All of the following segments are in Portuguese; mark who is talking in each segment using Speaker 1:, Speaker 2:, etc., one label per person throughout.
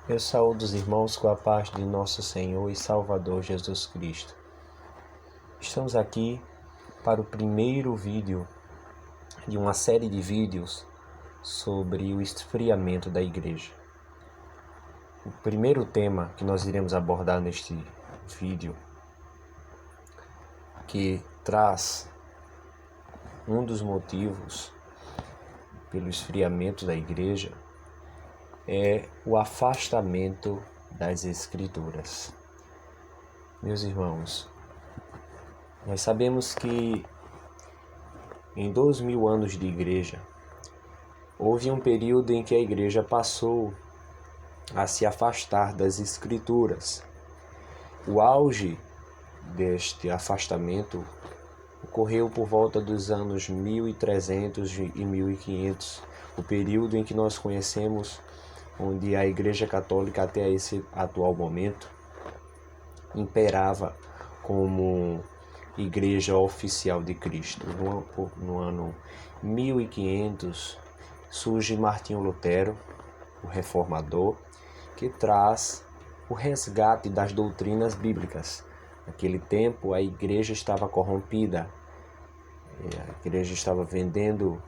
Speaker 1: Eu saúdo os irmãos com a paz de nosso Senhor e Salvador Jesus Cristo. Estamos aqui para o primeiro vídeo de uma série de vídeos sobre o esfriamento da igreja. O primeiro tema que nós iremos abordar neste vídeo, que traz um dos motivos pelo esfriamento da igreja, é o afastamento das Escrituras. Meus irmãos, nós sabemos que em 2000 anos de igreja, houve um período em que a igreja passou a se afastar das Escrituras. O auge deste afastamento ocorreu por volta dos anos 1300 e 1500, o período em que nós conhecemos, onde a Igreja Católica até esse atual momento imperava como Igreja Oficial de Cristo. No ano 1500 surge Martinho Lutero, o reformador, que traz o resgate das doutrinas bíblicas. Naquele tempo a igreja estava corrompida, a igreja estava vendendo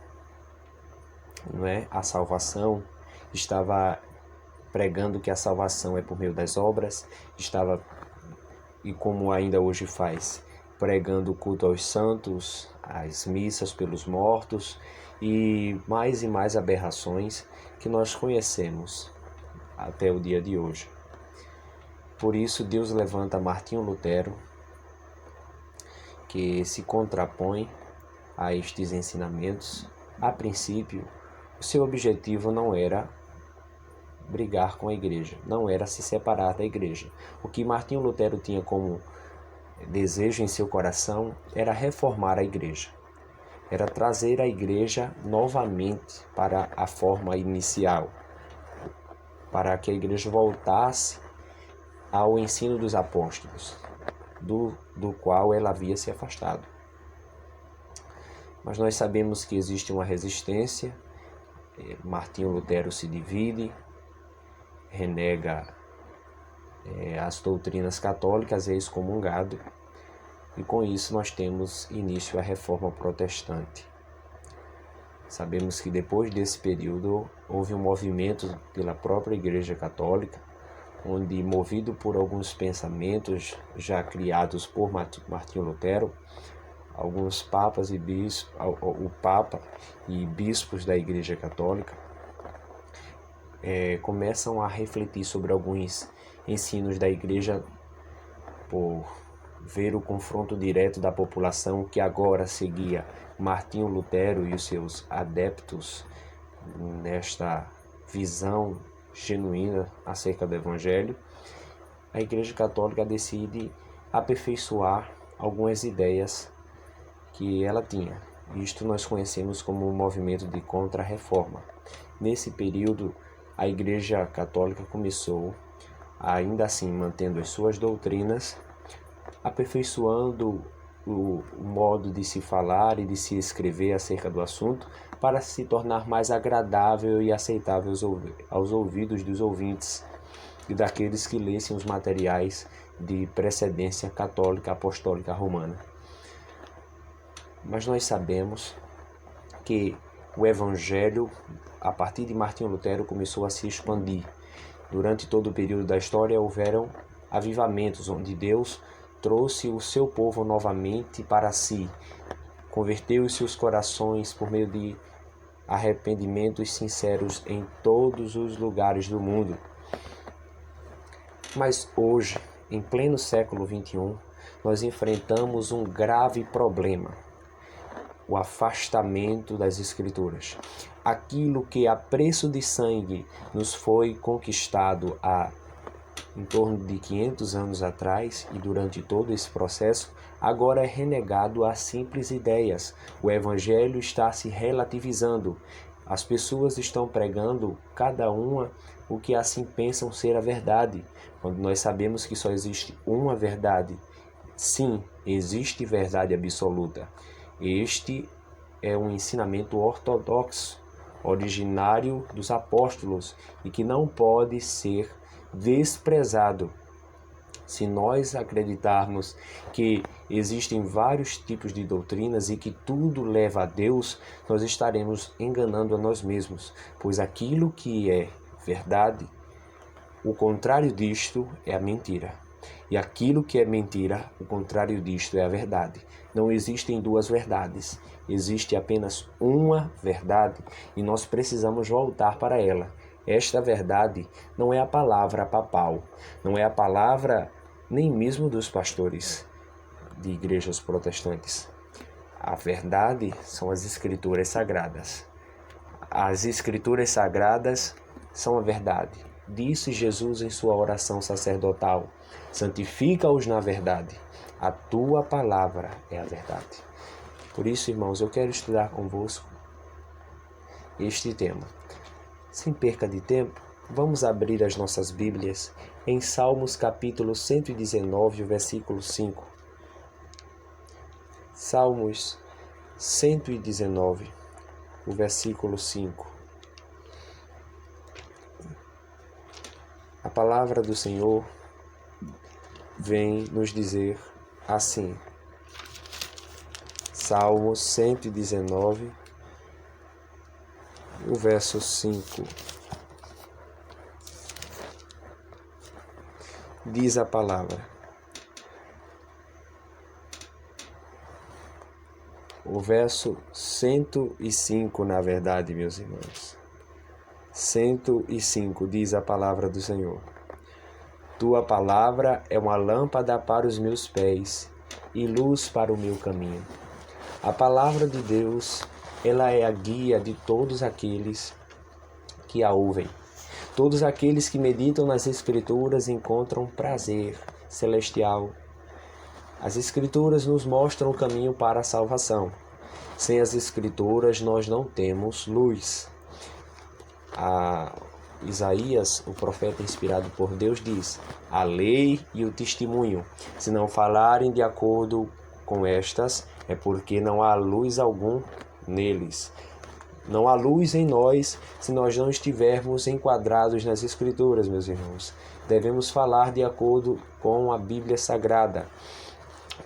Speaker 1: a salvação, estava pregando que a salvação é por meio das obras, estava, e como ainda hoje faz, pregando o culto aos santos, as missas pelos mortos e mais aberrações que nós conhecemos até o dia de hoje. Por isso Deus levanta Martinho Lutero, que se contrapõe a estes ensinamentos. A princípio, o seu objetivo não era brigar com a igreja, não era se separar da igreja. O que Martinho Lutero tinha como desejo em seu coração era reformar a igreja, era trazer a igreja novamente para a forma inicial, para que a igreja voltasse ao ensino dos apóstolos, do qual ela havia se afastado. Mas nós sabemos que existe uma resistência. Martinho Lutero se divide, renega as doutrinas católicas, é excomungado, e com isso nós temos início a Reforma Protestante. Sabemos que depois desse período houve um movimento pela própria Igreja Católica, onde, movido por alguns pensamentos já criados por Martinho Lutero, alguns papas e bispos, o Papa e bispos da Igreja Católica começam a refletir sobre alguns ensinos da Igreja, por ver o confronto direto da população que agora seguia Martinho Lutero e os seus adeptos nesta visão genuína acerca do Evangelho. A Igreja Católica decide aperfeiçoar algumas ideias que ela tinha. Isto nós conhecemos como o movimento de contra-reforma. Nesse período, a Igreja Católica começou, ainda assim mantendo as suas doutrinas, aperfeiçoando o modo de se falar e de se escrever acerca do assunto, para se tornar mais agradável e aceitável aos ouvidos dos ouvintes e daqueles que lessem os materiais de precedência católica apostólica romana. Mas nós sabemos que o Evangelho, a partir de Martinho Lutero, começou a se expandir. Durante todo o período da história houveram avivamentos, onde Deus trouxe o seu povo novamente para si, converteu os seus corações por meio de arrependimentos sinceros em todos os lugares do mundo. Mas hoje, em pleno século XXI, nós enfrentamos um grave problema: o afastamento das Escrituras. Aquilo que a preço de sangue nos foi conquistado há em torno de 500 anos atrás, e durante todo esse processo, agora é renegado a simples ideias. O Evangelho está se relativizando. As pessoas estão pregando, cada uma, o que assim pensam ser a verdade, quando nós sabemos que só existe uma verdade. Sim, existe verdade absoluta. Este é um ensinamento ortodoxo, originário dos apóstolos, e que não pode ser desprezado. Se nós acreditarmos que existem vários tipos de doutrinas e que tudo leva a Deus, nós estaremos enganando a nós mesmos, pois aquilo que é verdade, o contrário disto é a mentira. E aquilo que é mentira, o contrário disto é a verdade. Não existem duas verdades, existe apenas uma verdade e nós precisamos voltar para ela. Esta verdade não é a palavra papal, não é a palavra nem mesmo dos pastores de igrejas protestantes. A verdade são as Escrituras Sagradas. As Escrituras Sagradas são a verdade. Disse Jesus em sua oração sacerdotal: santifica-os na verdade. A tua palavra é a verdade. Por isso, irmãos, eu quero estudar convosco este tema. Sem perca de tempo, vamos abrir as nossas Bíblias em Salmos capítulo 119, versículo 5. Salmos 119, o versículo 5. A palavra do Senhor vem nos dizer assim. Salmos 119, o verso 5. Diz a palavra: o verso 105, na verdade, meus irmãos. 105 diz a palavra do Senhor: tua palavra é uma lâmpada para os meus pés e luz para o meu caminho. A palavra de Deus, ela é a guia de todos aqueles que a ouvem. Todos aqueles que meditam nas Escrituras encontram prazer celestial. As Escrituras nos mostram o caminho para a salvação. Sem as Escrituras nós não temos luz. Isaías, o profeta inspirado por Deus, diz: a lei e o testemunho, se não falarem de acordo com estas, é porque não há luz algum neles. Não há luz em nós se nós não estivermos enquadrados nas Escrituras, meus irmãos. Devemos falar de acordo com a Bíblia Sagrada,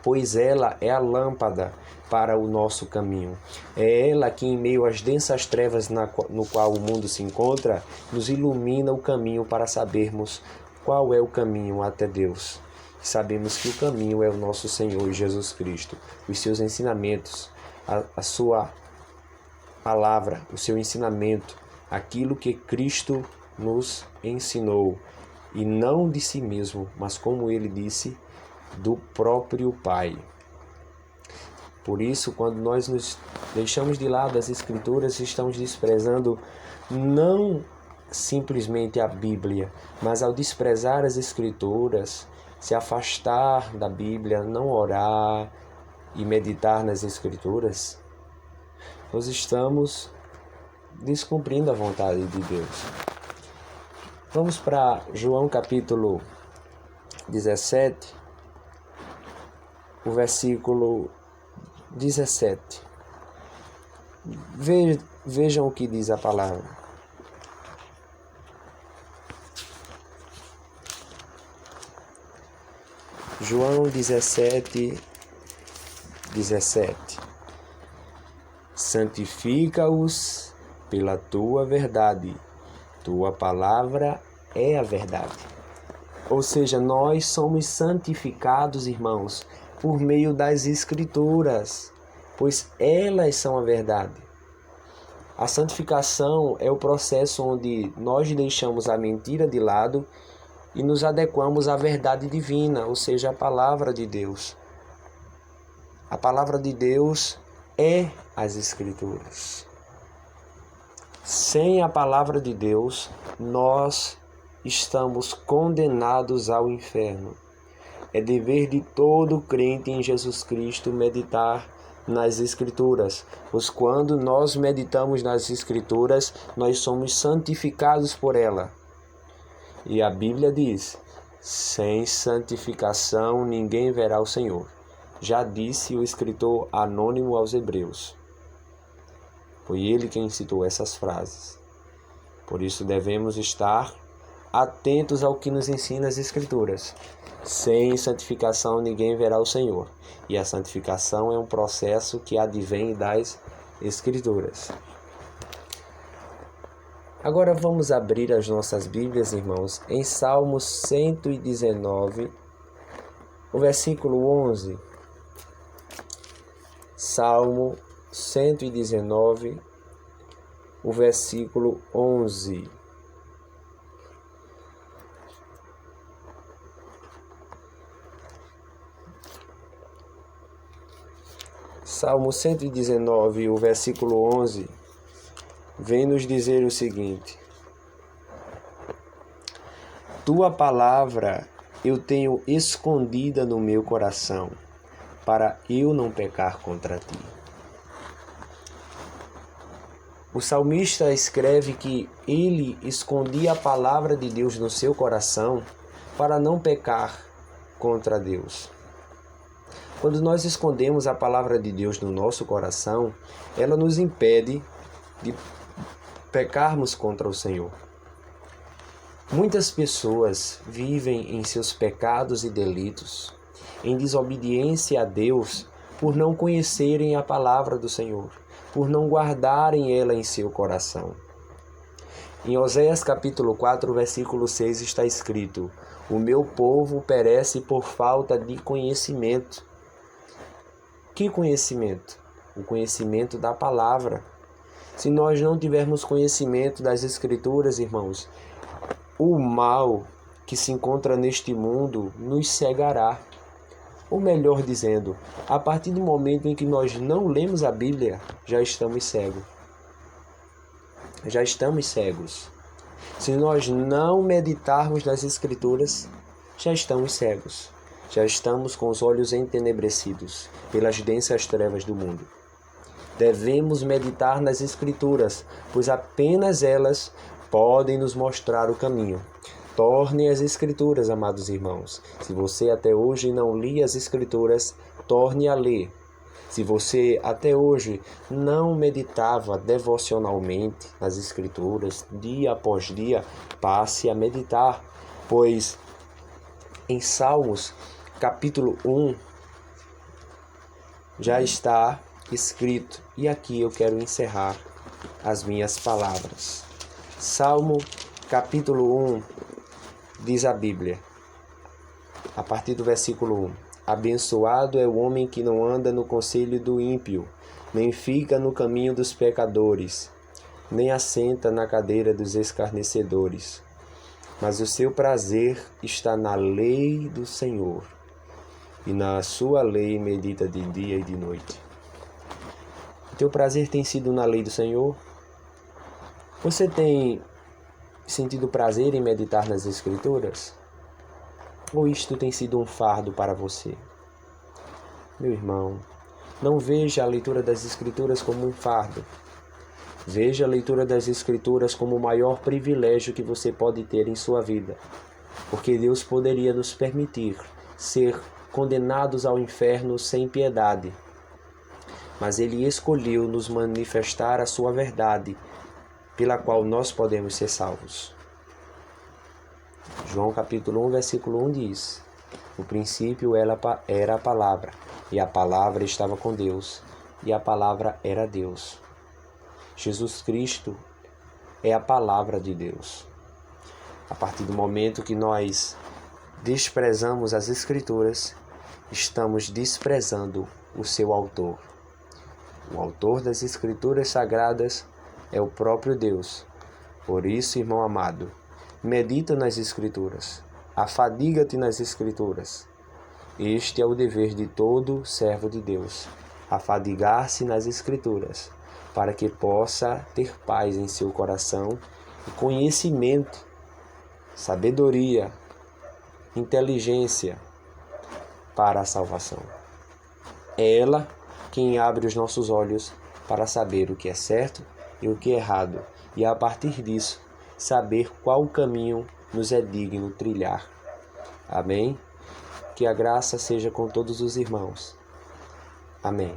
Speaker 1: pois ela é a lâmpada para o nosso caminho. É ela que, em meio às densas trevas no qual o mundo se encontra, nos ilumina o caminho para sabermos qual é o caminho até Deus. Sabemos que o caminho é o nosso Senhor Jesus Cristo, os seus ensinamentos, a sua palavra, o seu ensinamento, aquilo que Cristo nos ensinou, e não de si mesmo, mas como ele disse, do próprio Pai. Por isso, quando nós nos deixamos de lado as Escrituras, estamos desprezando não simplesmente a Bíblia, mas ao desprezar as Escrituras, se afastar da Bíblia, não orar e meditar nas Escrituras, nós estamos descumprindo a vontade de Deus. Vamos para João capítulo 17, o versículo 17. Vejam o que diz a palavra. João 17, 17. Santifica-os pela tua verdade. Tua palavra é a verdade. Ou seja, nós somos santificados, irmãos, por meio das Escrituras, pois elas são a verdade. A santificação é o processo onde nós deixamos a mentira de lado e nos adequamos à verdade divina, ou seja, a palavra de Deus. A palavra de Deus é as Escrituras. Sem a palavra de Deus, nós estamos condenados ao inferno. É dever de todo crente em Jesus Cristo meditar nas Escrituras, pois quando nós meditamos nas Escrituras, nós somos santificados por ela. E a Bíblia diz: sem santificação ninguém verá o Senhor. Já disse o escritor anônimo aos Hebreus. Foi ele quem citou essas frases. Por isso devemos estar atentos ao que nos ensina as Escrituras. Sem santificação ninguém verá o Senhor. E a santificação é um processo que advém das Escrituras. Agora vamos abrir as nossas Bíblias, irmãos, em Salmo 119, o versículo 11. Salmo 119, o versículo 11. Salmo 119, o versículo 11, vem nos dizer o seguinte: Tua palavra eu tenho escondida no meu coração, para eu não pecar contra ti. O salmista escreve que ele escondia a palavra de Deus no seu coração para não pecar contra Deus. Quando nós escondemos a palavra de Deus no nosso coração, ela nos impede de pecarmos contra o Senhor. Muitas pessoas vivem em seus pecados e delitos, em desobediência a Deus, por não conhecerem a palavra do Senhor, por não guardarem ela em seu coração. Em Oséias capítulo 4, versículo 6 está escrito: O meu povo perece por falta de conhecimento. Que conhecimento? O conhecimento da palavra. Se nós não tivermos conhecimento das Escrituras, irmãos, o mal que se encontra neste mundo nos cegará. Ou melhor dizendo, a partir do momento em que nós não lemos a Bíblia, já estamos cegos. Já estamos cegos. Se nós não meditarmos nas Escrituras, já estamos cegos. Já estamos com os olhos entenebrecidos pelas densas trevas do mundo. Devemos meditar nas Escrituras, pois apenas elas podem nos mostrar o caminho. Tornem as Escrituras, amados irmãos. Se você até hoje não lia as Escrituras, torne a ler. Se você até hoje não meditava devocionalmente nas Escrituras, dia após dia, passe a meditar, pois em Salmos capítulo 1 já está escrito, e aqui eu quero encerrar as minhas palavras. Salmo capítulo 1 diz a Bíblia, a partir do versículo 1: Abençoado é o homem que não anda no conselho do ímpio, nem fica no caminho dos pecadores, nem assenta na cadeira dos escarnecedores, mas o seu prazer está na lei do Senhor, e na sua lei medita de dia e de noite. O teu prazer tem sido na lei do Senhor? Você tem sentido prazer em meditar nas Escrituras? Ou isto tem sido um fardo para você? Meu irmão, não veja a leitura das Escrituras como um fardo. Veja a leitura das Escrituras como o maior privilégio que você pode ter em sua vida, porque Deus poderia nos permitir ser condenados ao inferno sem piedade, mas Ele escolheu nos manifestar a sua verdade, pela qual nós podemos ser salvos. João capítulo 1, versículo 1 diz: No princípio era a palavra, e a palavra estava com Deus, e a palavra era Deus. Jesus Cristo é a palavra de Deus. A partir do momento que nós desprezamos as Escrituras, estamos desprezando o seu autor. O autor das Escrituras sagradas é o próprio Deus. Por isso, irmão amado, medita nas Escrituras, afadiga-te nas Escrituras. Este é o dever de todo servo de Deus, afadigar-se nas Escrituras, para que possa ter paz em seu coração e conhecimento, sabedoria, inteligência para a salvação. É ela quem abre os nossos olhos para saber o que é certo e o que é errado, e a partir disso, saber qual caminho nos é digno trilhar. Amém? Que a graça seja com todos os irmãos. Amém.